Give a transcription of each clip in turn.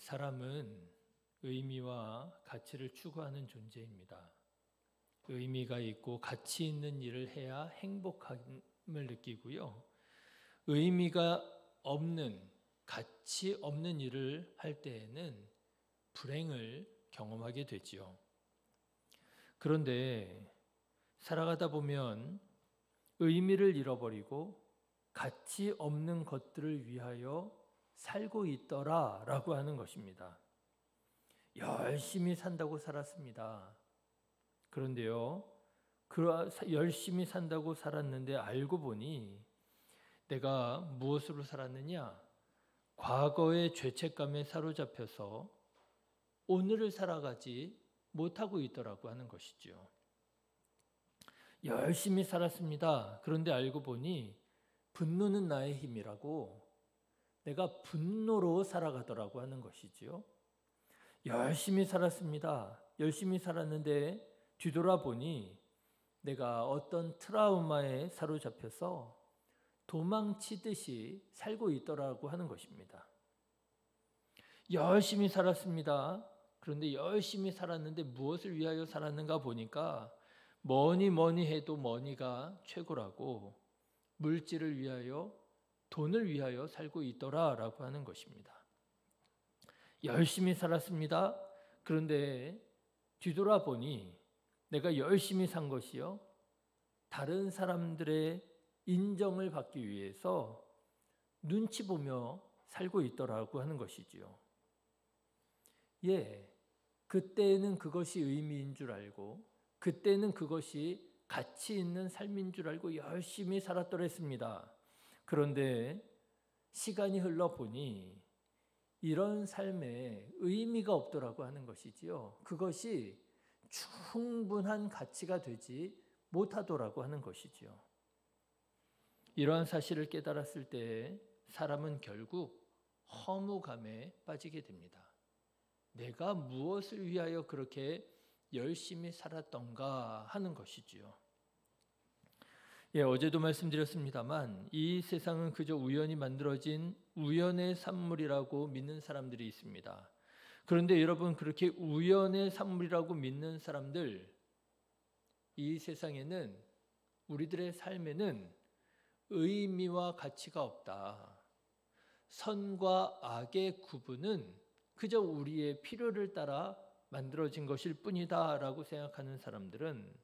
사람은 의미와 가치를 추구하는 존재입니다. 의미가 있고 가치 있는 일을 해야 행복함을 느끼고요. 의미가 없는, 가치 없는 일을 할 때에는 불행을 경험하게 되지요. 그런데 살아가다 보면 의미를 잃어버리고 가치 없는 것들을 위하여 살고 있더라라고 하는 것입니다. 열심히 산다고 살았습니다. 그런데요, 열심히 산다고 살았는데 알고 보니 내가 무엇으로 살았느냐? 과거의 죄책감에 사로잡혀서 오늘을 살아가지 못하고 있더라고 하는 것이죠. 열심히 살았습니다. 그런데 알고 보니 분노는 나의 힘이라고 내가 분노로 살아가더라고 하는 것이지요. 열심히 살았습니다. 열심히 살았는데 뒤돌아보니 내가 어떤 트라우마에 사로잡혀서 도망치듯이 살고 있더라고 하는 것입니다. 열심히 살았습니다. 그런데 열심히 살았는데 무엇을 위하여 살았는가 보니까 뭐니 해도 머니가 최고라고 물질을 위하여, 돈을 위하여 살고 있더라라고 하는 것입니다. 열심히 살았습니다. 그런데 뒤돌아보니 내가 열심히 산 것이요, 다른 사람들의 인정을 받기 위해서 눈치 보며 살고 있더라고 하는 것이지요. 그때는 그것이 의미인 줄 알고, 그때는 그것이 가치 있는 삶인 줄 알고 열심히 살았더랬습니다. 그런데 시간이 흘러보니 이런 삶에 의미가 없더라고 하는 것이지요. 그것이 충분한 가치가 되지 못하더라고 하는 것이지요. 이러한 사실을 깨달았을 때 사람은 결국 허무감에 빠지게 됩니다. 내가 무엇을 위하여 그렇게 열심히 살았던가 하는 것이지요. 어제도 말씀드렸습니다만 이 세상은 그저 우연히 만들어진 우연의 산물이라고 믿는 사람들이 있습니다. 그런데 여러분, 그렇게 우연의 산물이라고 믿는 사람들, 이 세상에는, 우리들의 삶에는 의미와 가치가 없다. 선과 악의 구분은 그저 우리의 필요를 따라 만들어진 것일 뿐이다 라고 생각하는 사람들은,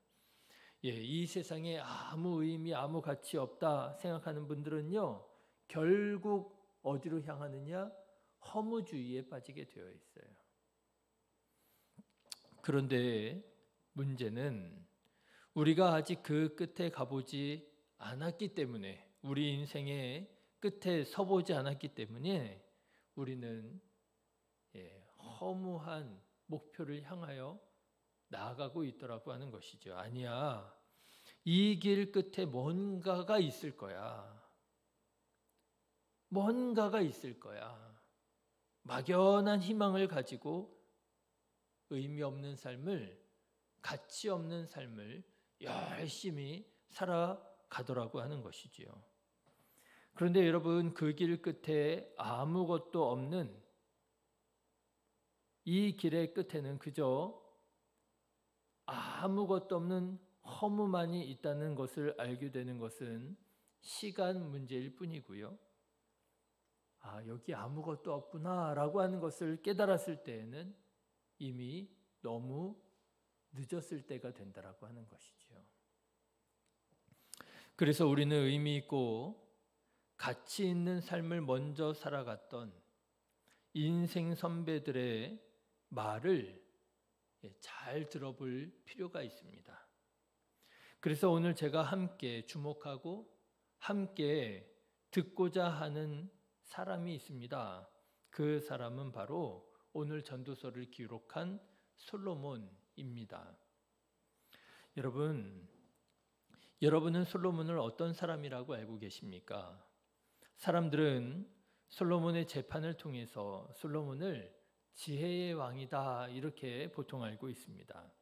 이 세상에 아무 의미, 아무 가치 없다 생각하는 분들은요, 결국 어디로 향하느냐? 허무주의에 빠지게 되어 있어요. 그런데 문제는 우리가 아직 그 끝에 가보지 않았기 때문에, 우리 인생의 끝에 서보지 않았기 때문에 우리는 허무한 목표를 향하여 나아가고 있더라고 하는 것이죠. 아니야, 이 길 끝에 뭔가가 있을 거야. 뭔가가 있을 거야. 막연한 희망을 가지고 의미 없는 삶을, 가치 없는 삶을 열심히 살아가더라고 하는 것이지요. 그런데 여러분, 그 길 끝에 아무것도 없는 이 길의 끝에는 그저 아무것도 없는 허무만이 있다는 것을 알게 되는 것은 시간 문제일 뿐이고요. 여기 아무것도 없구나 라고 하는 것을 깨달았을 때에는 이미 너무 늦었을 때가 된다라고 하는 것이죠. 그래서 우리는 의미 있고 가치 있는 삶을 먼저 살아갔던 인생 선배들의 말을 잘 들어볼 필요가 있습니다. 그래서 오늘 제가 함께 주목하고 함께 듣고자 하는 사람이 있습니다. 그 사람은 바로 오늘 전도서를 기록한 솔로몬입니다. 여러분은 솔로몬을 어떤 사람이라고 알고 계십니까? 사람들은 솔로몬의 재판을 통해서 솔로몬을 지혜의 왕이다 이렇게 보통 알고 있습니다.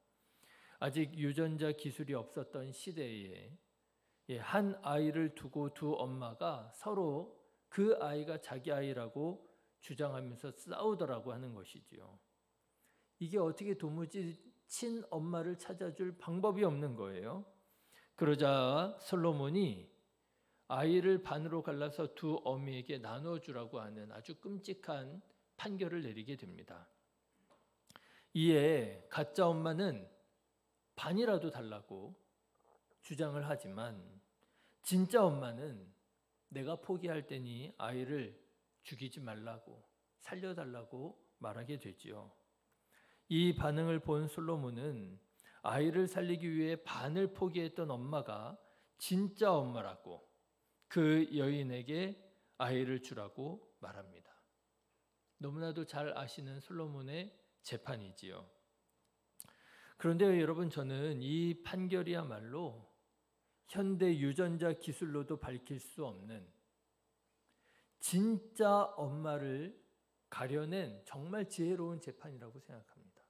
아직 유전자 기술이 없었던 시대에 한 아이를 두고 두 엄마가 서로 그 아이가 자기 아이라고 주장하면서 싸우더라고 하는 것이지요. 이게 어떻게 도무지 친엄마를 찾아줄 방법이 없는 거예요. 그러자 솔로몬이 아이를 반으로 갈라서 두 어미에게 나눠주라고 하는 아주 끔찍한 판결을 내리게 됩니다. 이에 가짜 엄마는 반이라도 달라고 주장을 하지만 진짜 엄마는 내가 포기할 테니 아이를 죽이지 말라고 살려달라고 말하게 되지요. 이 반응을 본 솔로몬은 아이를 살리기 위해 반을 포기했던 엄마가 진짜 엄마라고 그 여인에게 아이를 주라고 말합니다. 너무나도 잘 아시는 솔로몬의 재판이지요. 그런데 여러분, 저는 이 판결이야말로 현대 유전자 기술로도 밝힐 수 없는 진짜 엄마를 가려낸 정말 지혜로운 재판이라고 생각합니다.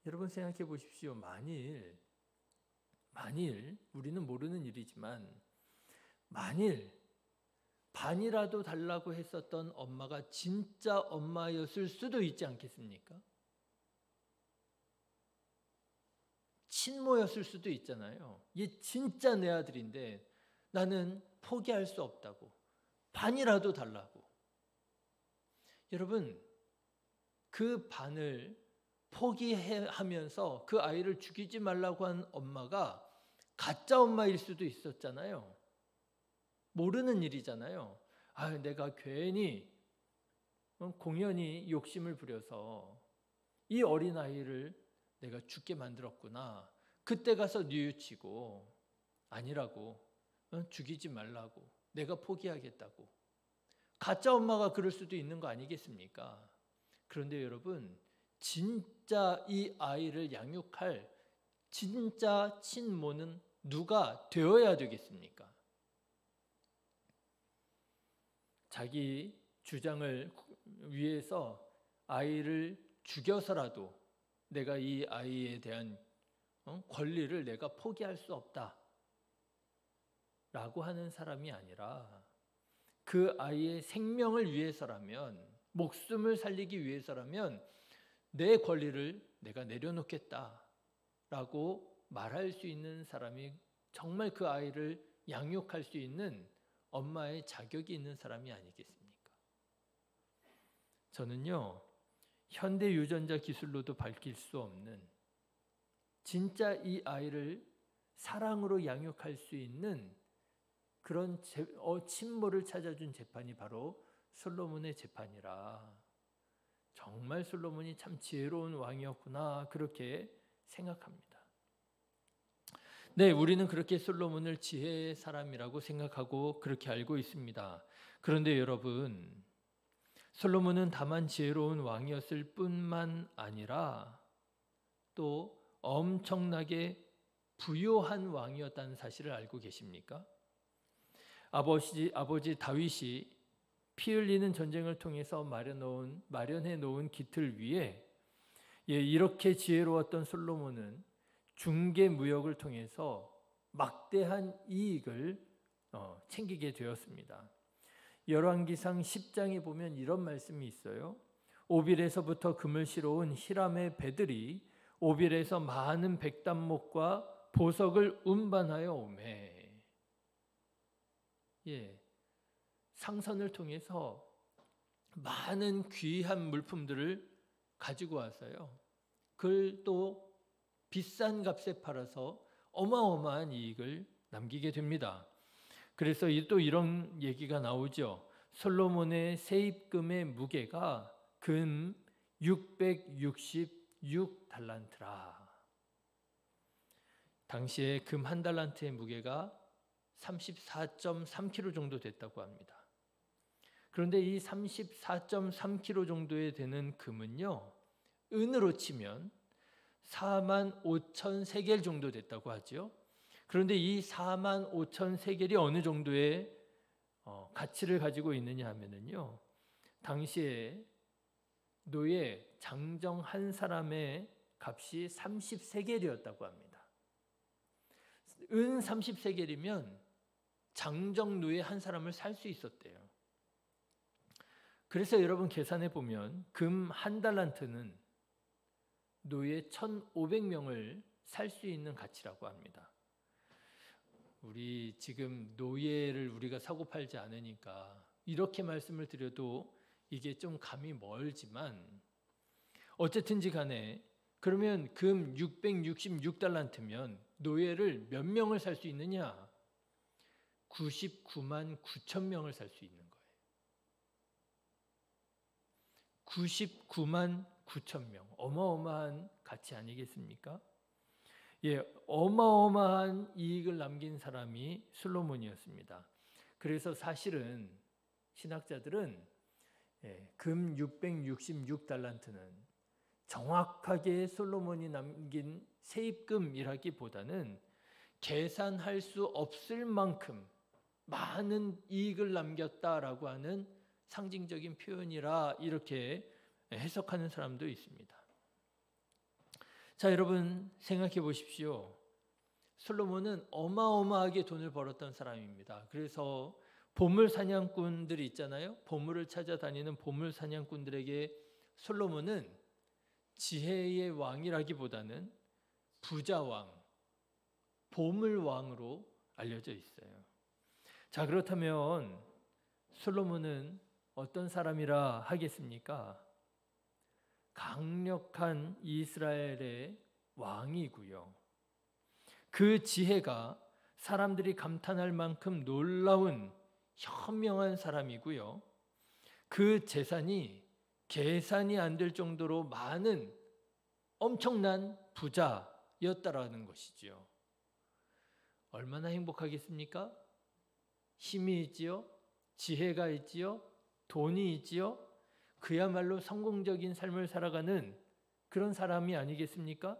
여러분 생각해 보십시오. 만일 우리는 모르는 일이지만 만일 반이라도 달라고 했었던 엄마가 진짜 엄마였을 수도 있지 않겠습니까? 친모였을 수도 있잖아요. 얘 진짜 내 아들인데 나는 포기할 수 없다고. 반이라도 달라고. 여러분, 그 반을 포기하면서 그 아이를 죽이지 말라고 한 엄마가 가짜 엄마일 수도 있었잖아요. 모르는 일이잖아요. 내가 괜히 공연히 욕심을 부려서 이 어린아이를 내가 죽게 만들었구나. 그때 가서 뉘우치고 아니라고, 죽이지 말라고, 내가 포기하겠다고. 가짜 엄마가 그럴 수도 있는 거 아니겠습니까? 그런데 여러분, 진짜 이 아이를 양육할 진짜 친모는 누가 되어야 되겠습니까? 자기 주장을 위해서 아이를 죽여서라도 내가 이 아이에 대한 권리를 내가 포기할 수 없다 라고 하는 사람이 아니라 그 아이의 생명을 위해서라면, 목숨을 살리기 위해서라면 내 권리를 내가 내려놓겠다 라고 말할 수 있는 사람이 정말 그 아이를 양육할 수 있는 엄마의 자격이 있는 사람이 아니겠습니까? 저는요, 현대 유전자 기술로도 밝힐 수 없는 진짜 이 아이를 사랑으로 양육할 수 있는 그런 친모를 찾아준 재판이 바로 솔로몬의 재판이라 정말 솔로몬이 참 지혜로운 왕이었구나, 그렇게 생각합니다. 네, 우리는 그렇게 솔로몬을 지혜의 사람이라고 생각하고 그렇게 알고 있습니다. 그런데 여러분, 솔로몬은 다만 지혜로운 왕이었을 뿐만 아니라 또 엄청나게 부요한 왕이었다는 사실을 알고 계십니까? 아버지 다윗이 피 흘리는 전쟁을 통해서 마련해 놓은 기틀 위에 이렇게 지혜로웠던 솔로몬은 중개 무역을 통해서 막대한 이익을 챙기게 되었습니다. 열왕기상 10장에 보면 이런 말씀이 있어요. 오빌에서부터 금을 실어온 히람의 배들이 오빌에서 많은 백단목과 보석을 운반하여 오매. 상선을 통해서 많은 귀한 물품들을 가지고 왔어요. 그걸 또 비싼 값에 팔아서 어마어마한 이익을 남기게 됩니다. 그래서 또 이런 얘기가 나오죠. 솔로몬의 세입금의 무게가 금 666달란트라. 당시에 금 한 달란트의 무게가 34.3kg 정도 됐다고 합니다. 그런데 이 34.3kg 정도에 되는 금은요, 은으로 치면 45,000세겔 정도 됐다고 하죠. 그런데 이 45,000세겔이 어느 정도의 가치를 가지고 있느냐 하면요, 당시에 노예 장정 한 사람의 값이 30세겔이었다고 합니다. 은 30세겔이면 장정 노예 한 사람을 살 수 있었대요. 그래서 여러분 계산해 보면 금 한 달란트는 노예 1,500명을 살 수 있는 가치라고 합니다. 우리 지금 노예를 우리가 사고 팔지 않으니까 이렇게 말씀을 드려도 이게 좀 감이 멀지만 어쨌든지 간에 그러면 금 666달란트면 노예를 몇 명을 살 수 있느냐? 99만 9천 명을 살 수 있는 거예요. 99만 9천 명. 어마어마한 가치 아니겠습니까? 예, 어마어마한 이익을 남긴 사람이 솔로몬이었습니다. 그래서 사실은 신학자들은 금 666달란트는 정확하게 솔로몬이 남긴 세입금이라기보다는 계산할 수 없을 만큼 많은 이익을 남겼다라고 하는 상징적인 표현이라 이렇게 해석하는 사람도 있습니다. 자, 여러분 생각해 보십시오. 솔로몬은 어마어마하게 돈을 벌었던 사람입니다. 그래서 보물 사냥꾼들이 있잖아요. 보물을 찾아다니는 보물 사냥꾼들에게 솔로몬은 지혜의 왕이라기보다는 부자왕, 보물왕으로 알려져 있어요. 자, 그렇다면 솔로몬은 어떤 사람이라 하겠습니까? 강력한 이스라엘의 왕이고요. 그 지혜가 사람들이 감탄할 만큼 놀라운 현명한 사람이고요. 그 재산이 계산이 안 될 정도로 많은 엄청난 부자였다라는 것이지요. 얼마나 행복하겠습니까? 힘이 있지요? 지혜가 있지요? 돈이 있지요? 그야말로 성공적인 삶을 살아가는 그런 사람이 아니겠습니까?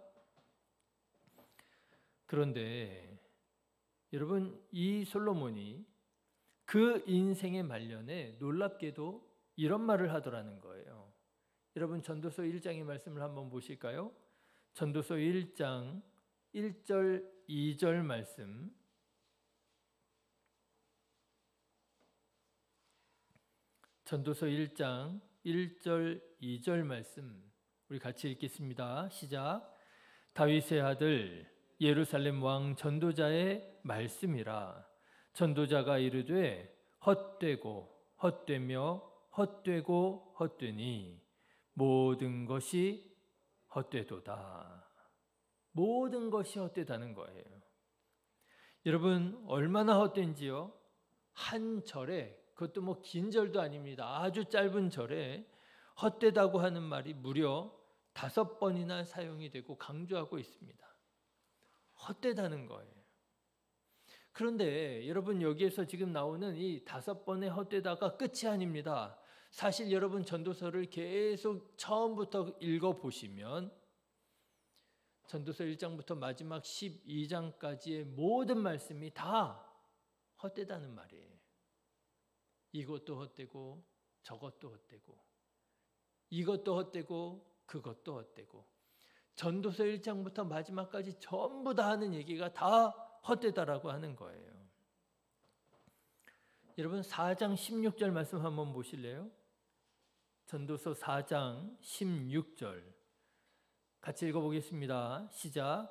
그런데 여러분, 이 솔로몬이 그 인생의 말년에 놀랍게도 이런 말을 하더라는 거예요. 여러분, 전도서 1장의 말씀을 한번 보실까요? 전도서 1장 1절 2절 말씀. 전도서 1장 1절 2절 말씀 우리 같이 읽겠습니다. 시작. 다윗의 아들 예루살렘 왕 전도자의 말씀이라. 전도자가 이르되 헛되고 헛되며 헛되고 헛되니 모든 것이 헛되도다. 모든 것이 헛되다는 거예요. 여러분, 얼마나 헛된지요? 한 절에, 그것도 뭐 긴 절도 아닙니다. 아주 짧은 절에 헛되다고 하는 말이 무려 5번이나 사용이 되고 강조하고 있습니다. 헛되다는 거예요. 그런데 여러분, 여기에서 지금 나오는 이 5번의 헛되다가 끝이 아닙니다. 사실 여러분, 전도서를 계속 처음부터 읽어보시면 전도서 1장부터 마지막 12장까지의 모든 말씀이 다 헛되다는 말이에요. 이것도 헛되고 저것도 헛되고 이것도 헛되고 그것도 헛되고 전도서 1장부터 마지막까지 전부 다 하는 얘기가 다 헛되다라고 하는 거예요. 여러분, 4장 16절 말씀 한번 보실래요? 전도서 4장 16절 같이 읽어보겠습니다. 시작.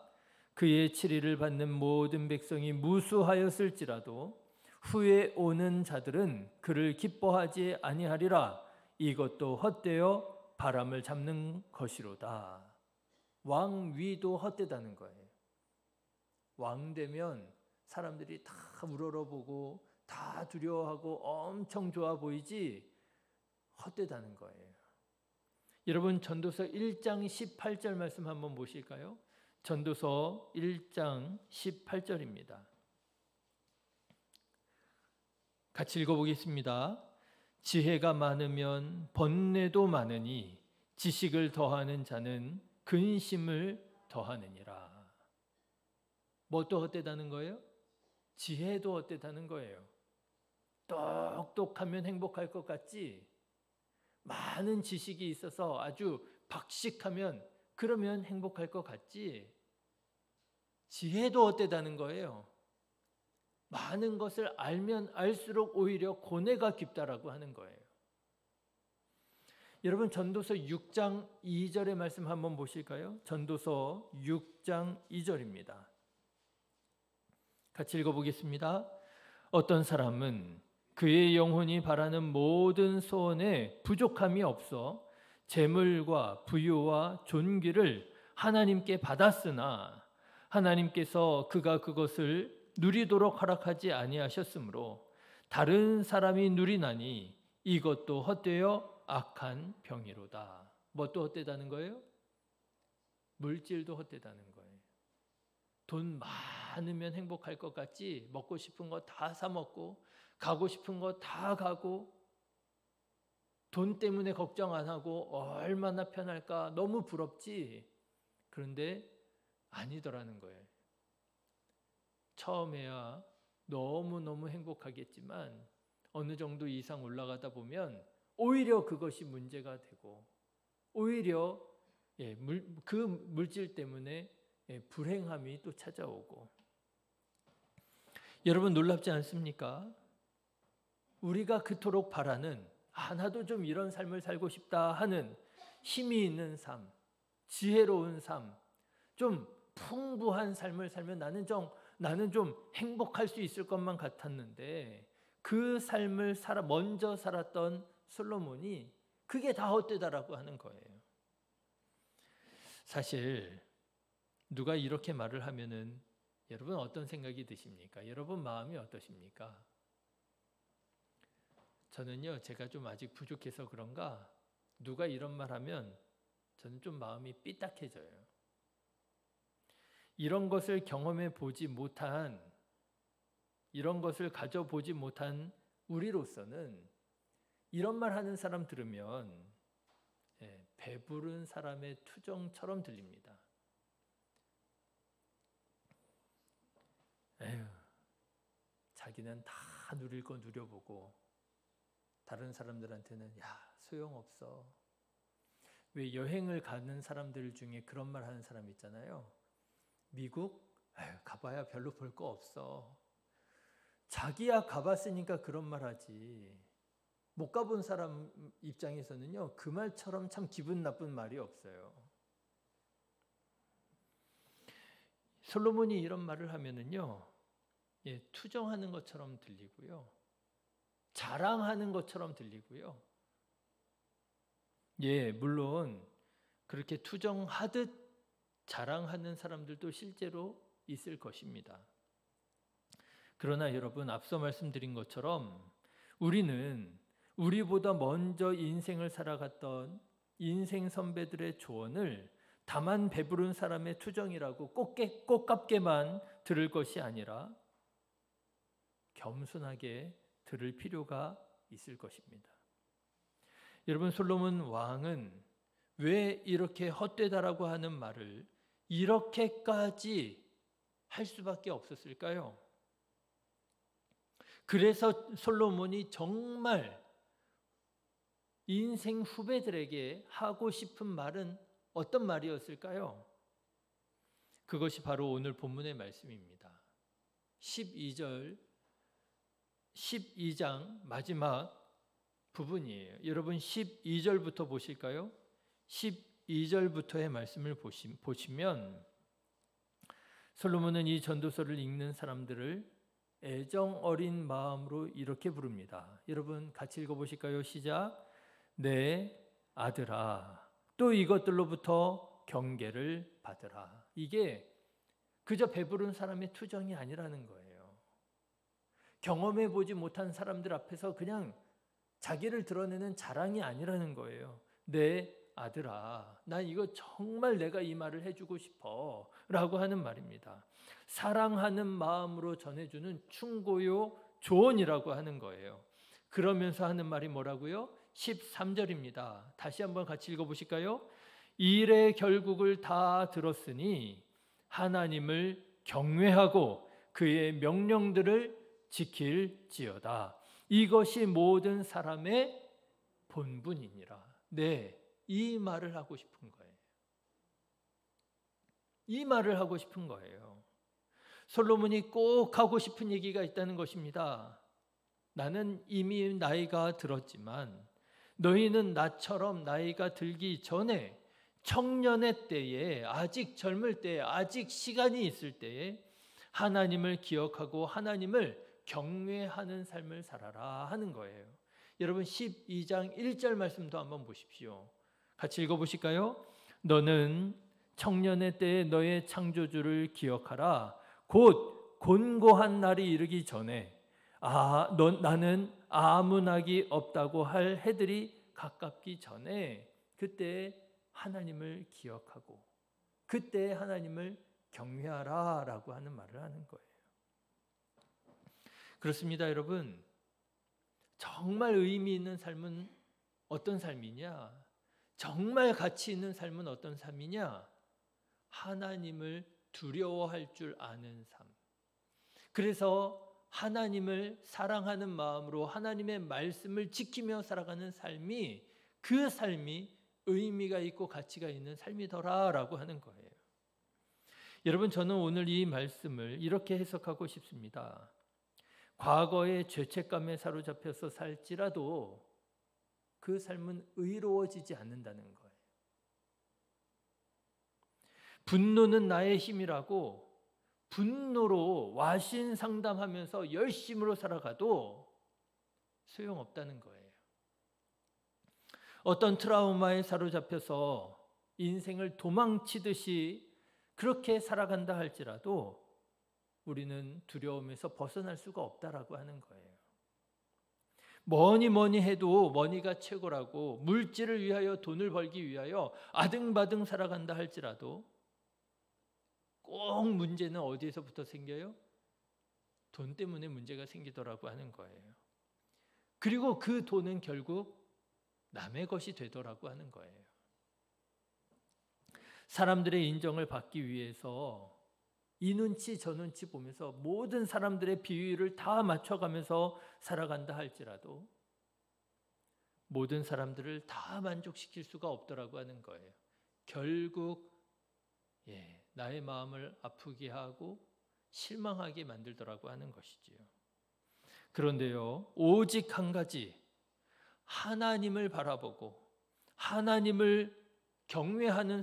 그의 치리를 받는 모든 백성이 무수하였을지라도 후에 오는 자들은 그를 기뻐하지 아니하리라. 이것도 헛되어 바람을 잡는 것이로다. 왕위도 헛되다는 거예요. 왕 되면 사람들이 다 우러러보고 다 두려워하고 엄청 좋아 보이지 헛되다는 거예요. 여러분, 전도서 1장 18절 말씀 한번 보실까요? 전도서 1장 18절입니다. 같이 읽어보겠습니다. 지혜가 많으면 번뇌도 많으니 지식을 더하는 자는 근심을 더하느니라. 뭣도 헛되다는 거예요? 지혜도 헛되다는 거예요. 똑똑하면 행복할 것 같지? 많은 지식이 있어서 아주 박식하면 그러면 행복할 것 같지? 지혜도 헛되다는 거예요. 많은 것을 알면 알수록 오히려 고뇌가 깊다라고 하는 거예요. 여러분 전도서 6장 2절의 말씀 한번 보실까요? 전도서 6장 2절입니다. 같이 읽어보겠습니다. 어떤 사람은 그의 영혼이 바라는 모든 소원에 부족함이 없어 재물과 부유와 존귀를 하나님께 받았으나 하나님께서 그가 그것을 누리도록 허락하지 아니하셨으므로 다른 사람이 누리나니 이것도 헛되어 악한 병이로다. 뭣도 헛되다는 거예요? 물질도 헛되다는 거예요. 돈 많으면 행복할 것 같지? 먹고 싶은 거 다 사 먹고 가고 싶은 거 다 가고 돈 때문에 걱정 안 하고 얼마나 편할까? 너무 부럽지? 그런데 아니더라는 거예요. 처음에야 너무너무 행복하겠지만 어느 정도 이상 올라가다 보면 오히려 그것이 문제가 되고 오히려 그 물질 때문에 불행함이 또 찾아오고. 여러분 놀랍지 않습니까? 우리가 그토록 바라는 나도 좀 이런 삶을 살고 싶다 하는 힘이 있는 삶, 지혜로운 삶, 좀 풍부한 삶을 살면 나는 좀 행복할 수 있을 것만 같았는데 그 삶을 먼저 살았던 솔로몬이 그게 다 헛되다라고 하는 거예요. 사실 누가 이렇게 말을 하면은 여러분 어떤 생각이 드십니까? 여러분 마음이 어떠십니까? 저는요, 제가 좀 아직 부족해서 그런가 누가 이런 말 하면 저는 좀 마음이 삐딱해져요. 이런 것을 경험해 보지 못한, 이런 것을 가져보지 못한 우리로서는 이런 말 하는 사람 들으면 배부른 사람의 투정처럼 들립니다. 에휴, 자기는 다 누릴 거 누려보고 다른 사람들한테는 소용없어. 왜 여행을 가는 사람들 중에 그런 말 하는 사람 있잖아요. 미국? 가봐야 별로 볼 거 없어. 자기야 가봤으니까 그런 말 하지. 못 가본 사람 입장에서는요, 그 말처럼 참 기분 나쁜 말이 없어요. 솔로몬이 이런 말을 하면은요, 투정하는 것처럼 들리고요, 자랑하는 것처럼 들리고요. 물론 그렇게 투정하듯 자랑하는 사람들도 실제로 있을 것입니다. 그러나 여러분, 앞서 말씀드린 것처럼 우리는 우리보다 먼저 인생을 살아갔던 인생 선배들의 조언을 다만 배부른 사람의 투정이라고 꽃깝게만 들을 것이 아니라 겸손하게 들을 필요가 있을 것입니다. 여러분, 솔로몬 왕은 왜 이렇게 헛되다라고 하는 말을 이렇게까지 할 수밖에 없었을까요? 그래서 솔로몬이 정말 인생 후배들에게 하고 싶은 말은 어떤 말이었을까요? 그것이 바로 오늘 본문의 말씀입니다. 12장 마지막 부분이에요. 여러분 12절부터 보실까요? 12절부터의 말씀을 보시면 솔로몬은 이 전도서를 읽는 사람들을 애정 어린 마음으로 이렇게 부릅니다. 여러분 같이 읽어보실까요? 시작. 내 아들아, 또 이것들로부터 경계를 받으라. 이게 그저 배부른 사람의 투정이 아니라는 거예요. 경험해보지 못한 사람들 앞에서 그냥 자기를 드러내는 자랑이 아니라는 거예요. 내 아들아, 나 이거 정말 내가 이 말을 해주고 싶어 라고 하는 말입니다. 사랑하는 마음으로 전해주는 충고요 조언이라고 하는 거예요. 그러면서 하는 말이 뭐라고요? 13절입니다. 다시 한번 같이 읽어보실까요? 일의 결국을 다 들었으니 하나님을 경외하고 그의 명령들을 지킬지어다. 이것이 모든 사람의 본분이니라. 이 말을 하고 싶은 거예요. 이 말을 하고 싶은 거예요. 솔로몬이 꼭 하고 싶은 얘기가 있다는 것입니다. 나는 이미 나이가 들었지만 너희는 나처럼 나이가 들기 전에 청년의 때에, 아직 젊을 때에, 아직 시간이 있을 때에 하나님을 기억하고 하나님을 경외하는 삶을 살아라 하는 거예요. 여러분 12장 1절 말씀도 한번 보십시오. 같이 읽어보실까요? 너는 청년의 때에 너의 창조주를 기억하라. 곧 곤고한 날이 이르기 전에 나는 아무 낙이 없다고 할 해들이 가깝기 전에 그때 하나님을 기억하고 그때 하나님을 경외하라 라고 하는 말을 하는 거예요. 그렇습니다, 여러분. 정말 의미 있는 삶은 어떤 삶이냐? 정말 가치 있는 삶은 어떤 삶이냐? 하나님을 두려워할 줄 아는 삶. 그래서 하나님을 사랑하는 마음으로 하나님의 말씀을 지키며 살아가는 삶이, 그 삶이 의미가 있고 가치가 있는 삶이더라라고 하는 거예요. 여러분, 저는 오늘 이 말씀을 이렇게 해석하고 싶습니다. 과거의 죄책감에 사로잡혀서 살지라도 그 삶은 의로워지지 않는다는 거예요. 분노는 나의 힘이라고 분노로 와신상담하면서 열심으로 살아가도 소용없다는 거예요. 어떤 트라우마에 사로잡혀서 인생을 도망치듯이 그렇게 살아간다 할지라도 우리는 두려움에서 벗어날 수가 없다라고 하는 거예요. 뭐니 해도 머니가 최고라고 물질을 위하여 돈을 벌기 위하여 아등바등 살아간다 할지라도 꼭 문제는 어디에서부터 생겨요? 돈 때문에 문제가 생기더라고 하는 거예요. 그리고 그 돈은 결국 남의 것이 되더라고 하는 거예요. 사람들의 인정을 받기 위해서 이 눈치 저 눈치 보면서 모든 사람들의 비위를 다 맞춰가면서 살아간다 할지라도 모든 사람들을 다 만족시킬 수가 없더라고 하는 거예요. 결국 나의 마음을 아프게 하고 실망하게 만들더라고 하는 것이지요. 그런데요, 오직 한 가지, 하나님을 바라보고 하나님을 경외하는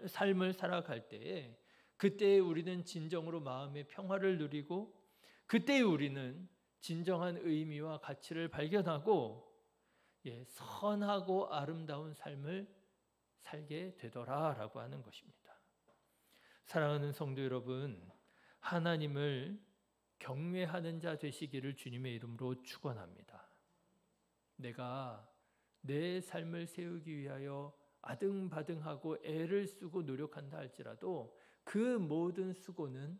삶을 살아갈 때에 그때 우리는 진정으로 마음의 평화를 누리고 그때 우리는 진정한 의미와 가치를 발견하고 선하고 아름다운 삶을 살게 되더라라고 하는 것입니다. 사랑하는 성도 여러분, 하나님을 경외하는 자 되시기를 주님의 이름으로 축원합니다. 내가 내 삶을 세우기 위하여 아등바등하고 애를 쓰고 노력한다 할지라도 그 모든 수고는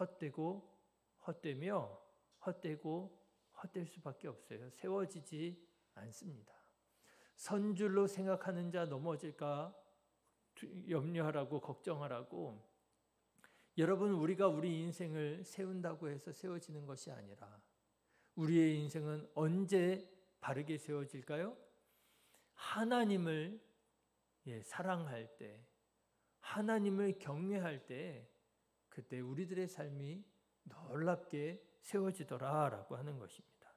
헛되고 헛되며 헛되고 헛될 수밖에 없어요. 세워지지 않습니다. 선줄로 생각하는 자 넘어질까 염려하라고 걱정하라고, 여러분, 우리가 우리 인생을 세운다고 해서 세워지는 것이 아니라 우리의 인생은 언제 바르게 세워질까요? 하나님을 사랑할 때, 하나님을 경외할 때 그때 우리들의 삶이 놀랍게 세워지더라라고 하는 것입니다.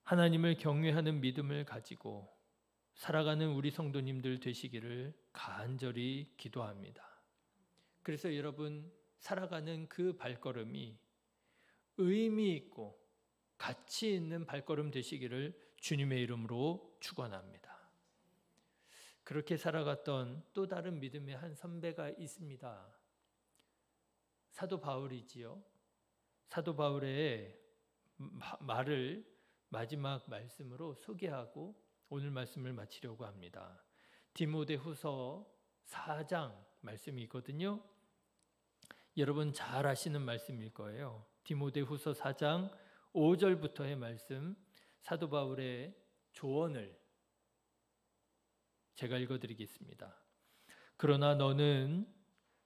하나님을 경외하는 믿음을 가지고 살아가는 우리 성도님들 되시기를 간절히 기도합니다. 그래서 여러분, 살아가는 그 발걸음이 의미 있고 가치 있는 발걸음 되시기를 주님의 이름으로 축원합니다. 그렇게 살아갔던 또 다른 믿음의 한 선배가 있습니다. 사도 바울이지요. 사도 바울의 말을 마지막 말씀으로 소개하고 오늘 말씀을 마치려고 합니다. 디모데후서 4장 말씀이 있거든요. 여러분 잘 아시는 말씀일 거예요. 디모데후서 4장 5절부터의 말씀, 사도 바울의 조언을 제가 읽어드리겠습니다. 그러나 너는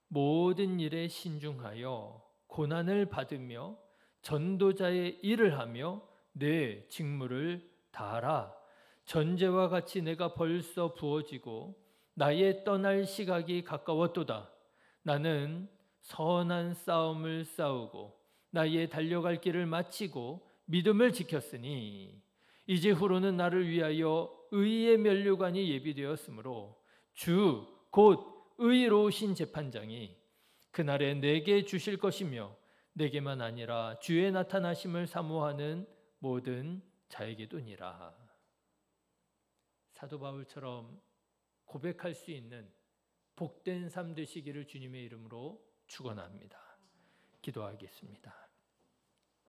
모든 일에 신중하여 고난을 받으며 전도자의 일을 하며 내 직무를 다하라. 전제와 같이 내가 벌써 부어지고 나의 떠날 시각이 가까웠도다. 나는 선한 싸움을 싸우고 나의 달려갈 길을 마치고 믿음을 지켰으니 이제후로는 나를 위하여 의의 면류관이 예비되었으므로 주 곧 의로우신 재판장이 그날에 내게 주실 것이며 내게만 아니라 주의 나타나심을 사모하는 모든 자에게도니라. 사도 바울처럼 고백할 수 있는 복된 삶 되시기를 주님의 이름으로 축원합니다. 기도하겠습니다.